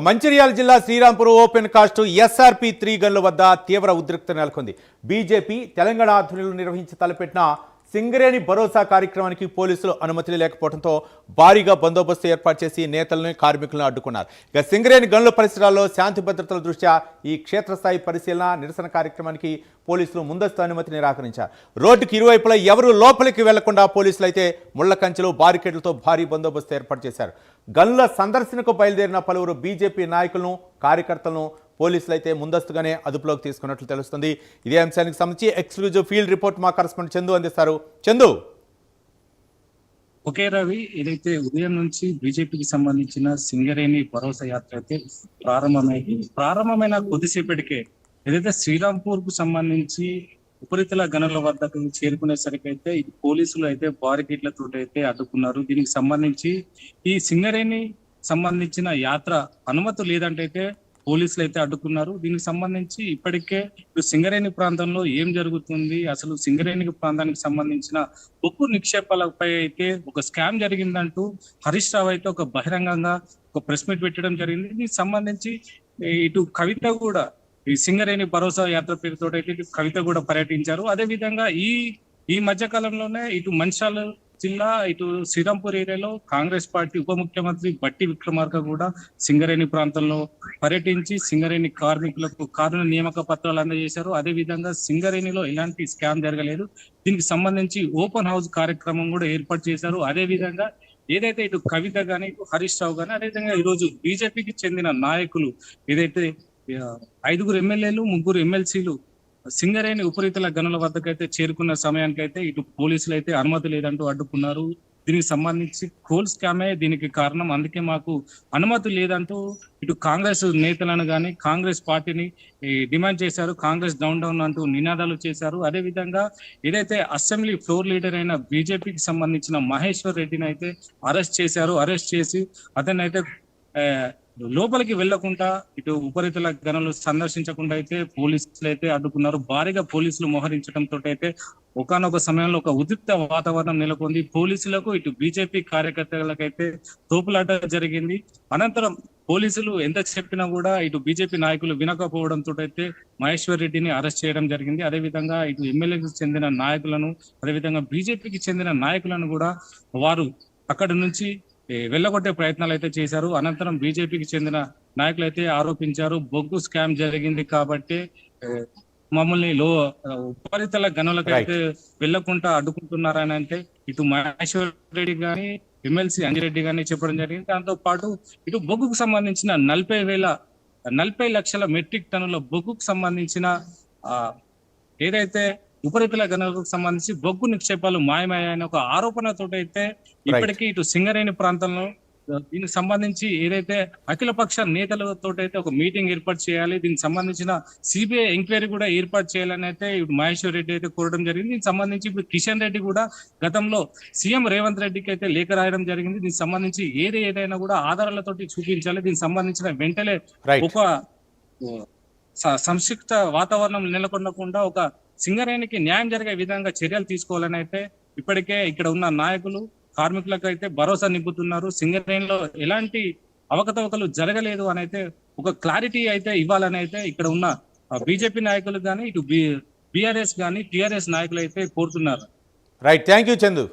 మంచిర్యాల జిల్లా Srirampur open cast SRP 3 గన్ల వద్ద తీవ్ర ఉద్రిక్తత నెలకొంది. బీజేపీ తెలంగాణ ఆధ్వర్యంలో నిర్వహించి తలపెట్టిన సింగరేణి భరోసా కార్యక్రమానికి పోలీసులు అనుమతి లేకపోవడంతో భారీగా బందోబస్తు ఏర్పాటు చేసి నేతలను కార్మికులను అడ్డుకున్నారు. ఇక సింగరేణి గనుల పరిసరాల్లో శాంతి భద్రతల దృష్ట్యా ఈ క్షేత్రస్థాయి పరిశీలన నిరసన కార్యక్రమానికి పోలీసులు ముందస్తు అనుమతి నిరాకరించారు. రోడ్డుకి ఇరువైపులా ఎవరూ లోపలికి వెళ్లకుండా పోలీసులు అయితే ముళ్ల కంచెలు బారికేడ్లతో భారీ బందోబస్తు ఏర్పాటు చేశారు. గనుల సందర్శనకు బయలుదేరిన పలువురు బీజేపీ నాయకులను కార్యకర్తలను పోలీసులు అయితే ముందస్తుగానే అదుపులోకి తీసుకున్నట్లు తెలుస్తుంది. ఇదే అంశానికి సంబంధించి ఎక్స్క్లూజివ్ ఫీల్డ్ రిపోర్ట్ మా కరెస్పాండెంట్ చందు అందిస్తారు. చందు. ఓకే రవి, ఏదైతే ఉదయం నుంచి బీజేపీకి సంబంధించిన సింగరేణి భరోసా యాత్ర అయితే ప్రారంభమైన కొద్దిసేపటికే ఏదైతే శ్రీరాంపూర్ కు సంబంధించి ఉపరితల గనుల వద్దకు చేరుకునేసరికి అయితే పోలీసులు అయితే బారికేడ్లతో అయితే అడ్డుకున్నారు. దీనికి సంబంధించి ఈ సింగరేణి సంబంధించిన యాత్ర అనుమతి లేదంటే అయితే పోలీసులు అయితే అడ్డుకున్నారు. దీనికి సంబంధించి ఇప్పటికే సింగరేణి ప్రాంతంలో ఏం జరుగుతుంది, అసలు సింగరేణి ప్రాంతానికి సంబంధించిన బొగ్గు నిక్షేపాలపై అయితే ఒక స్కామ్ జరిగిందంటూ హరీష్ రావు అయితే ఒక బహిరంగంగా ఒక ప్రెస్ మీట్ పెట్టడం జరిగింది. దీనికి సంబంధించి ఇటు కవిత కూడా ఈ సింగరేణి భరోసా యాత్ర పేరుతో అయితే కవిత కూడా పర్యటించారు. అదే విధంగా ఈ మధ్య కాలంలోనే ఇటు మంచిర్యాల జిల్లా ఇటు శ్రీరాంపూర్ ఏరియాలో కాంగ్రెస్ పార్టీ ఉప ముఖ్యమంత్రి బట్టి విక్రమార్క కూడా సింగరేణి ప్రాంతంలో పర్యటించి సింగరేణి కార్మికులకు కారుణ నియామక పత్రాలు అందజేశారు. అదే విధంగా సింగరేణిలో ఎలాంటి స్కామ్ జరగలేదు. దీనికి సంబంధించి ఓపెన్ హౌస్ కార్యక్రమం కూడా ఏర్పాటు చేశారు. అదే విధంగా ఏదైతే ఇటు కవిత గానీ ఇటు హరీష్ రావు గానీ అదేవిధంగా ఈరోజు బీజేపీకి చెందిన నాయకులు ఏదైతే 5 ఎమ్మెల్యేలు 3 ఎమ్మెల్సీలు సింగరేణి ఉపరితల గనుల వద్దకైతే చేరుకున్న సమయానికైతే ఇటు పోలీసులు అయితే అనుమతి లేదంటూ అడ్డుకున్నారు. దీనికి సంబంధించి కోల్ స్కామే దీనికి కారణం, అందుకే మాకు అనుమతి లేదంటూ ఇటు కాంగ్రెస్ నేతలను కానీ కాంగ్రెస్ పార్టీని డిమాండ్ చేశారు. కాంగ్రెస్ డౌన్ అంటూ నినాదాలు చేశారు. అదే విధంగా ఏదైతే అసెంబ్లీ ఫ్లోర్ లీడర్ అయిన బీజేపీకి సంబంధించిన మహేశ్వర్ రెడ్డిని అయితే అరెస్ట్ చేశారు. అరెస్ట్ చేసి అతన్ని అయితే లోపలికి వెళ్లకుండా ఇటు ఉపరితల గనులు సందర్శించకుండా అయితే పోలీసులు అయితే అడ్డుకున్నారు. భారీగా పోలీసులు మోహరించడంతో అయితే ఒకానొక సమయంలో ఒక ఉద్రిక్త వాతావరణం నెలకొంది. పోలీసులకు ఇటు బీజేపీ కార్యకర్తలకైతే తోపులాట జరిగింది. అనంతరం పోలీసులు ఎంత చెప్పినా కూడా ఇటు బీజేపీ నాయకులు వినకపోవడంతో అయితే మహేశ్వర్ రెడ్డిని అరెస్ట్ చేయడం జరిగింది. అదేవిధంగా ఇటు ఎమ్మెల్యేకి చెందిన నాయకులను అదేవిధంగా బీజేపీకి చెందిన నాయకులను కూడా వారు అక్కడి నుంచి వెళ్ళగొట్టే ప్రయత్నాలు అయితే చేశారు. అనంతరం బీజేపీకి చెందిన నాయకులు అయితే ఆరోపించారు, బొగ్గు స్కామ్ జరిగింది కాబట్టి మమ్మల్ని ఉపరితల గనులకైతే వెళ్లకుండా అడ్డుకుంటున్నారని అంటే ఇటు మహేశ్వర్ రెడ్డి గాని ఎమ్మెల్సీ అంజిరెడ్డి గాని చెప్పడం జరిగింది. దాంతో పాటు ఇటు బొగ్గుకు సంబంధించిన 40 లక్షల మెట్రిక్ టన్నుల బొగ్గుకు సంబంధించిన ఏదైతే ఉపరితల గనులకు సంబంధించి బొగ్గు నిక్షేపాలు మాయమయ్యాయని ఒక ఆరోపణతో అయితే ఇప్పటికీ ఇటు సింగరేణి ప్రాంతంలో దీనికి సంబంధించి ఏదైతే అఖిలపక్ష నేతలతో అయితే ఒక మీటింగ్ ఏర్పాటు చేయాలి, దీనికి సంబంధించిన సిబిఐ ఎంక్వైరీ కూడా ఏర్పాటు చేయాలని అయితే ఇప్పుడు మహేశ్వర్ రెడ్డి అయితే కోరడం జరిగింది. దీనికి సంబంధించి ఇప్పుడు కిషన్ రెడ్డి కూడా గతంలో సీఎం రేవంత్ రెడ్డికి అయితే లేఖ రాయడం జరిగింది. దీనికి సంబంధించి ఏదైనా కూడా ఆధారాలతోటి చూపించాలి, దీనికి సంబంధించిన వెంటనే ఒక సంక్షిప్త వాతావరణం నెలకొనకుండా ఒక సింగరేణికి న్యాయం జరిగే విధంగా చర్యలు తీసుకోవాలని అయితే ఇప్పటికే ఇక్కడ ఉన్న నాయకులు కార్మికులకు అయితే భరోసా నింపుతున్నారు. సింగరేణిలో ఎలాంటి అవకతవకలు జరగలేదు అని అయితే ఒక క్లారిటీ అయితే ఇవ్వాలని అయితే ఇక్కడ ఉన్న బీజేపీ నాయకులు కానీ ఇటు బీఆర్ఎస్ కానీ టీఆర్ఎస్ నాయకులు అయితే కోరుతున్నారు. Right, thank you Chandu.